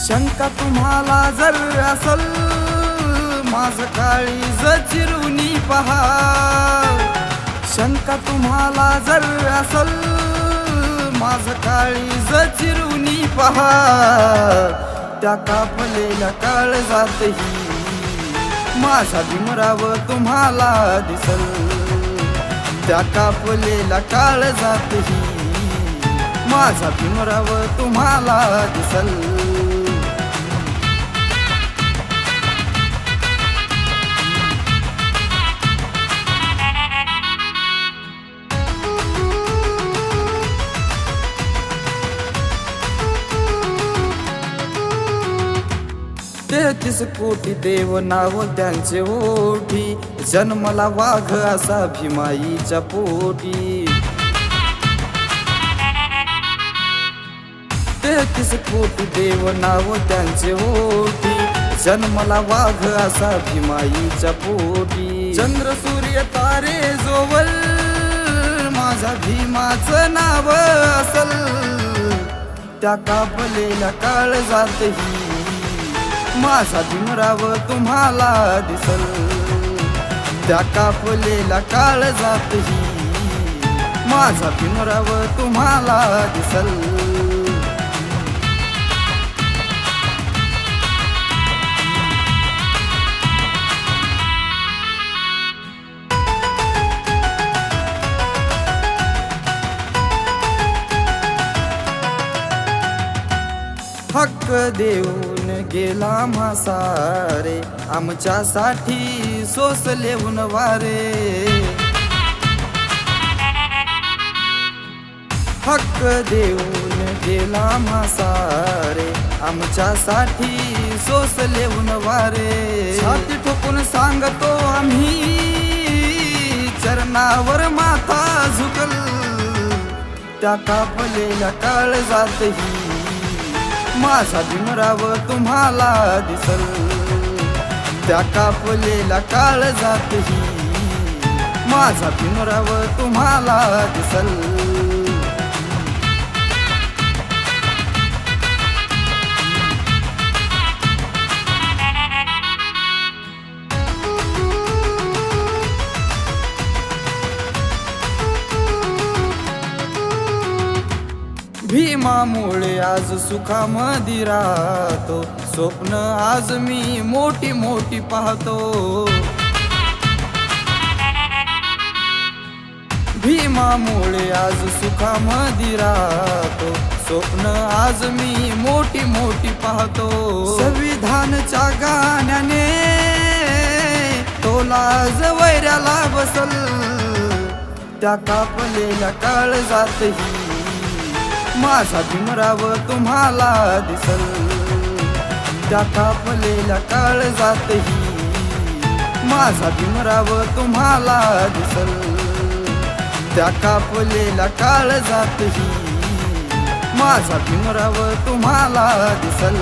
शंका तुम्हाला जर असल माझं काळीज चिरुनी पहा। शंका तुम्हाला जर असल माझं काळीज चिरुनी पहा। त्या कापलेल्या काळजातही माझा भीमराव तुम्हाला दिसल। त्या कापलेल्या काळजातही माझा भीमराव तुम्हाला दिसल। तेहतीस कोटी देव नाव त्यांचे ओठी, जन्मला वाघ असा भीमाईच्या पोटी। 33 कोटी देव नाव त्यांचे ओठी, जन्मला वाघ असा भीमाईच्या पोटी। चंद्र सूर्य तारे जोवल माझा भीमाचं नाव असल। त्या कापलेल्या काळजातही माझा भीमराव तुम्हाला दिसल। त्या कापलेल्या काळजातही माझा भीमराव तुम्हाला दिसल। हक्क देऊन गेला म्हासारे, आमच्यासाठी सोसले वारे। हक्क देऊन गेला म्हासारे, आमच्यासाठी सोसले वारे। छाती ठोकून सांगतो आम्ही चरणावर माथा झुकल। त्या कापलेल्या काळजातही माझा भीमराव तुम्हाला दिसल। त्या कापलेल्या काळजातही माझा भीमराव तुम्हाला दिसल। भीमामुळे आज सुखामध्ये राहतो, स्वप्न आज मी मोठी मोठी पाहतो। भीमामुळे आज सुखामध्ये राहतो, स्वप्न आज मी मोठी मोठी पाहतो। संविधानच्या गाण्याने तोला वैऱ्याला बसल। त्या कापलेल्या काळजातही माझा भीमराव तुम्हाला दिसल। त्या कापलेल्या काळजातही माझा भीमराव तुम्हाला दिसल। त्या कापलेल्या काळजातही माझा भीमराव तुम्हाला दिसल।